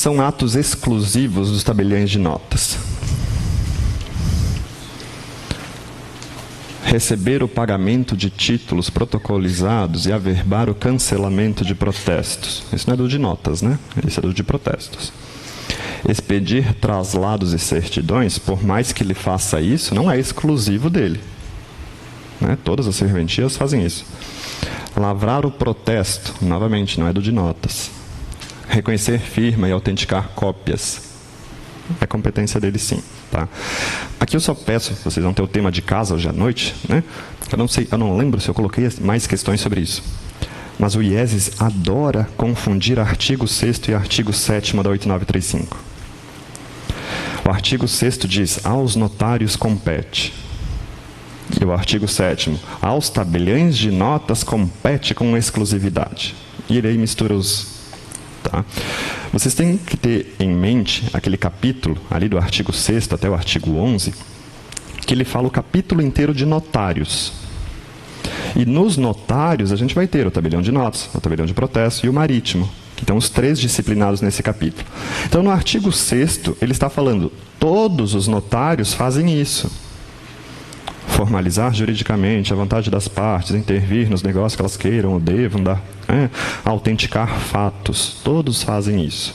são atos exclusivos dos tabeliões de notas? Receber o pagamento de títulos protocolizados e averbar o cancelamento de protestos. Isso não é do de notas, né? Isso é do de protestos. Expedir traslados e certidões, por mais que ele faça isso, não é exclusivo dele. Né? Todas as serventias fazem isso. Lavrar o protesto, novamente, não é do de notas. Reconhecer firma e autenticar cópias. É competência dele, sim. Tá? Aqui eu só peço, vocês vão ter o tema de casa hoje à noite, né? Eu não lembro se eu coloquei mais questões sobre isso. Mas o IESES adora confundir artigo 6º e artigo 7º da 8935. O artigo 6º diz, aos notários compete. E o artigo 7º, aos tabeliões de notas compete com exclusividade. E ele aí mistura os... Tá? Vocês têm que ter em mente aquele capítulo, ali do artigo 6º até o artigo 11, que ele fala o capítulo inteiro de notários. E nos notários a gente vai ter o tabelião de notas, o tabelião de protesto e o marítimo, que estão os 3 disciplinados nesse capítulo. Então, no artigo 6º, ele está falando, todos os notários fazem isso. Formalizar juridicamente a vontade das partes, intervir nos negócios que elas queiram ou devam dar, autenticar fatos, todos fazem isso.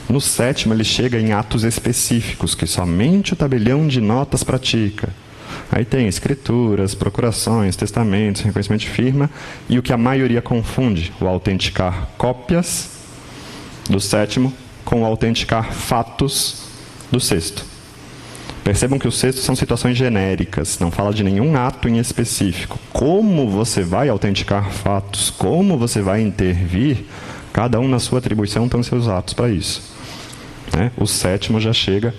No 7º, ele chega em atos específicos, que somente o tabelião de notas pratica. Aí tem escrituras, procurações, testamentos, reconhecimento de firma, e o que a maioria confunde, o autenticar cópias do 7º com o autenticar fatos do 6º. Percebam que o 6º são situações genéricas, não fala de nenhum ato em específico. Como você vai autenticar fatos, como você vai intervir, cada um na sua atribuição tem seus atos para isso. Né? O 7º já chega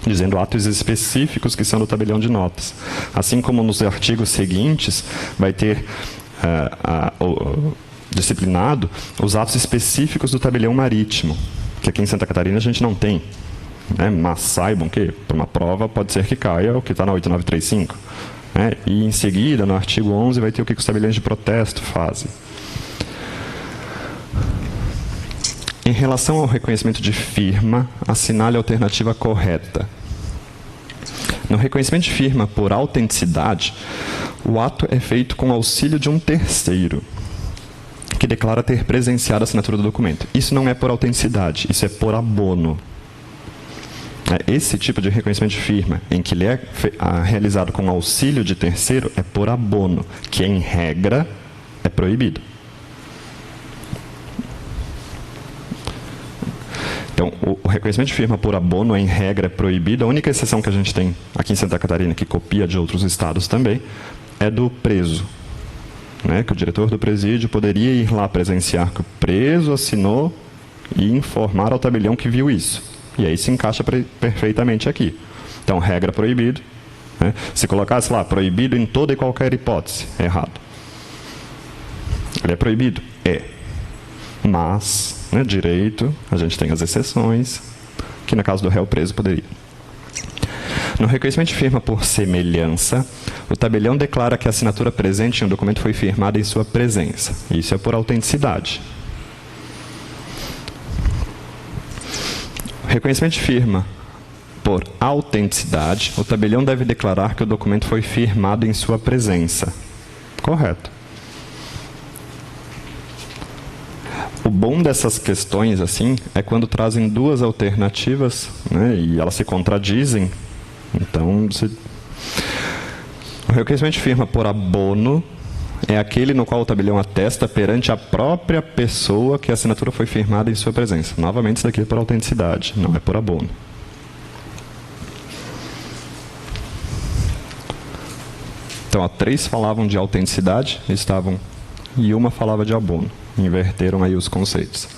dizendo atos específicos que são do tabelião de notas. Assim como nos artigos seguintes, vai ter disciplinado os atos específicos do tabelião marítimo, que aqui em Santa Catarina a gente não tem. Mas saibam que, para uma prova, pode ser que caia o que está na 8935. E, em seguida, no artigo 11, vai ter o que os tabeliões de protesto fazem. Em relação ao reconhecimento de firma, assinale a alternativa correta. No reconhecimento de firma por autenticidade, o ato é feito com auxílio de um terceiro, que declara ter presenciado a assinatura do documento. Isso não é por autenticidade, isso é por abono. Esse tipo de reconhecimento de firma, em que ele é realizado com auxílio de terceiro, é por abono, que em regra é proibido. Então, o reconhecimento de firma por abono, em regra, é proibido. A única exceção que a gente tem aqui em Santa Catarina, que copia de outros estados também, é do preso. Que o diretor do presídio poderia ir lá presenciar que o preso assinou e informar ao tabelião que viu isso. E aí se encaixa perfeitamente aqui. Então, regra proibido. Se colocasse lá, proibido em toda e qualquer hipótese, é errado. Ele é proibido? É. Mas, direito, a gente tem as exceções, que no caso do réu preso poderia. No reconhecimento de firma por semelhança, o tabelião declara que a assinatura presente em um documento foi firmada em sua presença. Isso é por autenticidade. Reconhecimento de firma por autenticidade, o tabelião deve declarar que o documento foi firmado em sua presença. Correto. O bom dessas questões, assim, é quando trazem duas alternativas, e elas se contradizem. Então, o reconhecimento de firma por abono é aquele no qual o tabelião atesta perante a própria pessoa que a assinatura foi firmada em sua presença. Novamente, isso daqui é por autenticidade, não é por abono. Então, 3 falavam de autenticidade, e uma falava de abono. Inverteram aí os conceitos.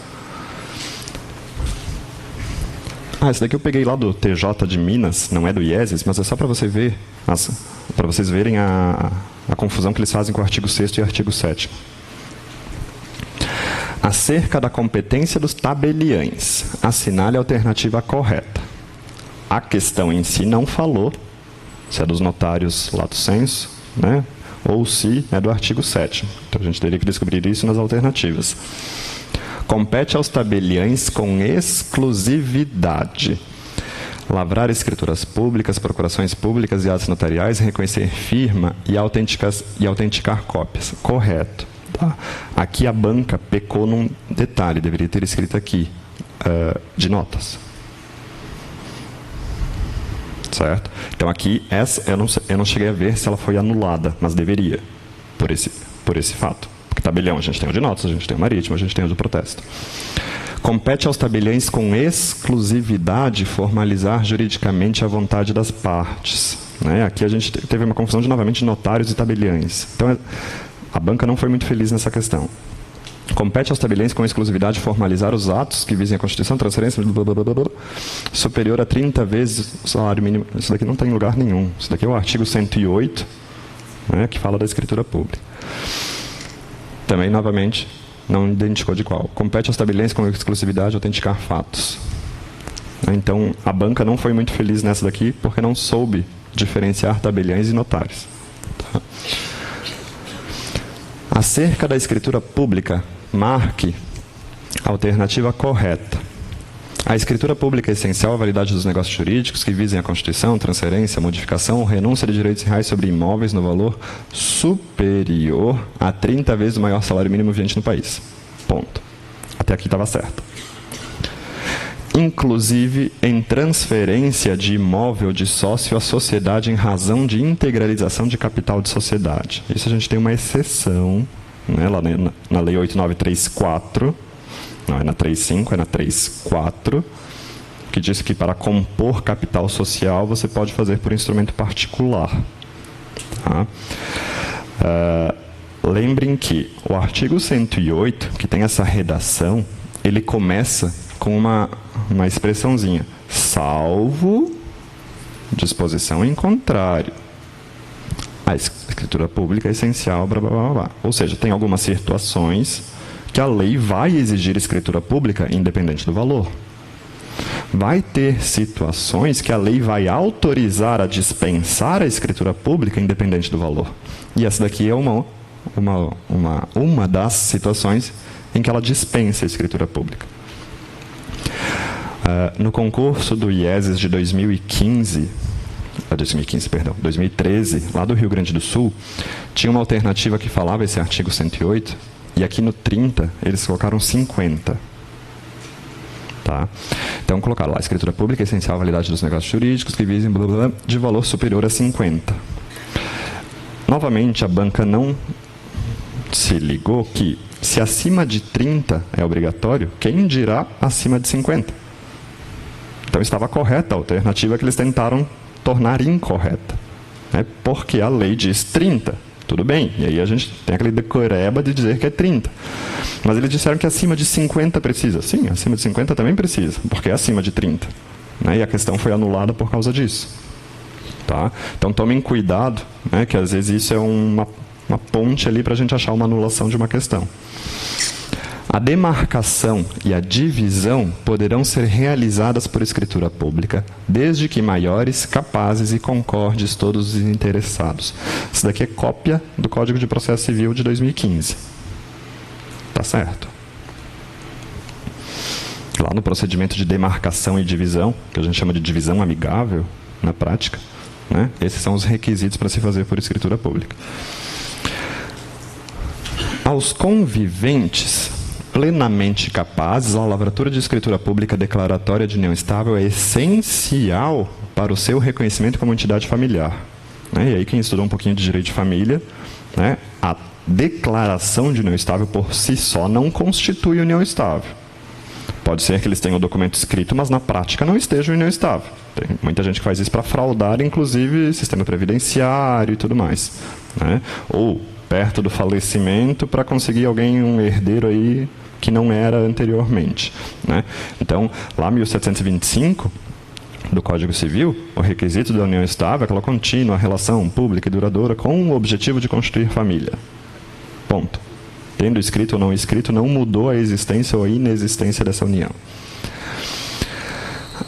Esse daqui eu peguei lá do TJ de Minas, não é do IESES, mas é só para você ver, para vocês verem a confusão que eles fazem com o artigo 6º e o artigo 7º. Acerca da competência dos tabeliães, assinale a alternativa correta. A questão em si não falou se é dos notários lato sensu, ou se é do artigo 7º. Então a gente teria que descobrir isso nas alternativas. Compete aos tabeliães com exclusividade lavrar escrituras públicas, procurações públicas e atos notariais, reconhecer firma e autenticar cópias. Correto. Tá? Aqui a banca pecou num detalhe, deveria ter escrito aqui, de notas. Certo? Então aqui, essa eu não cheguei a ver se ela foi anulada, mas deveria, por esse fato. Porque tabelião, a gente tem o de notas, a gente tem o marítimo, a gente tem o de protesto. Compete aos tabeliães com exclusividade formalizar juridicamente a vontade das partes. Né? Aqui a gente teve uma confusão novamente de notários e tabeliães. Então, a banca não foi muito feliz nessa questão. Compete aos tabeliães com exclusividade formalizar os atos que visem a Constituição, transferência, superior a 30 vezes o salário mínimo. Isso daqui não tem lugar nenhum. Isso daqui é o artigo 108, né, que fala da escritura pública. Também, novamente, não identificou de qual. Compete aos tabeliães com exclusividade autenticar fatos. Então, a banca não foi muito feliz nessa daqui, porque não soube diferenciar tabeliães e notários. Tá? Acerca da escritura pública, marque a alternativa correta. A escritura pública é essencial à validade dos negócios jurídicos que visem a constituição, transferência, modificação ou renúncia de direitos reais sobre imóveis no valor superior a 30 vezes o maior salário mínimo vigente no país. Ponto. Até aqui estava certo. Inclusive em transferência de imóvel de sócio à sociedade em razão de integralização de capital de sociedade. Isso a gente tem uma exceção, né, lá na Lei 8934, não é na 35, é na 34, que diz que para compor capital social você pode fazer por instrumento particular. Tá? Lembrem que o artigo 108, que tem essa redação, ele começa com uma expressãozinha, salvo disposição em contrário. A escritura pública é essencial, blá, blá, blá, blá. Ou seja, tem algumas situações que a lei vai exigir escritura pública independente do valor. Vai ter situações que a lei vai autorizar a dispensar a escritura pública independente do valor. E essa daqui é uma das situações em que ela dispensa a escritura pública. No concurso do IESES de 2013, lá do Rio Grande do Sul, tinha uma alternativa que falava esse artigo 108, e aqui no 30 eles colocaram 50. Tá? Então colocaram lá, escritura pública é essencial à validade dos negócios jurídicos que visem blá, blá, blá, de valor superior a 50. Novamente, a banca não se ligou que se acima de 30 é obrigatório, quem dirá acima de 50? Então estava correta a alternativa que eles tentaram tornar incorreta. Né? Porque a lei diz 30. Tudo bem. E aí a gente tem aquele decoreba de dizer que é 30. Mas eles disseram que acima de 50 precisa. Sim, acima de 50 também precisa, porque é acima de 30. Né? E a questão foi anulada por causa disso. Tá? Então tomem cuidado, né? Que às vezes isso é uma ponte ali para a gente achar uma anulação de uma questão. A demarcação e a divisão poderão ser realizadas por escritura pública, desde que maiores, capazes e concordes todos os interessados. Isso daqui é cópia do Código de Processo Civil de 2015. Tá certo? Lá no procedimento de demarcação e divisão, que a gente chama de divisão amigável, na prática, né? Esses são os requisitos para se fazer por escritura pública. Aos conviventes plenamente capazes, a lavratura de escritura pública declaratória de união estável é essencial para o seu reconhecimento como entidade familiar. Né? E aí quem estudou um pouquinho de direito de família, né? A declaração de união estável por si só não constitui união estável. Pode ser que eles tenham o documento escrito, mas na prática não esteja união estável. Tem muita gente que faz isso para fraudar, inclusive, sistema previdenciário e tudo mais. Né? Ou perto do falecimento para conseguir alguém, um herdeiro aí que não era anteriormente. Né? Então, lá 1725 do Código Civil, o requisito da união estável é aquela contínua relação pública e duradoura com o objetivo de constituir família. Ponto. Tendo escrito ou não escrito, não mudou a existência ou a inexistência dessa união.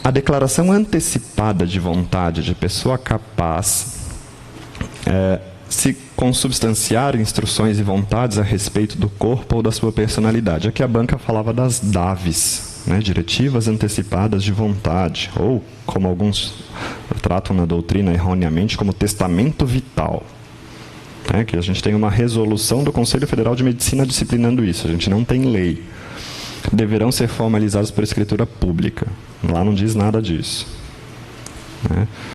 A declaração antecipada de vontade de pessoa capaz se consubstanciar instruções e vontades a respeito do corpo ou da sua personalidade. Aqui a banca falava das DAVs, né, diretivas antecipadas de vontade, ou, como alguns tratam na doutrina erroneamente, como testamento vital. É, que a gente tem uma resolução do Conselho Federal de Medicina disciplinando isso, a gente não tem lei. Deverão ser formalizados por escritura pública. Lá não diz nada disso. Né?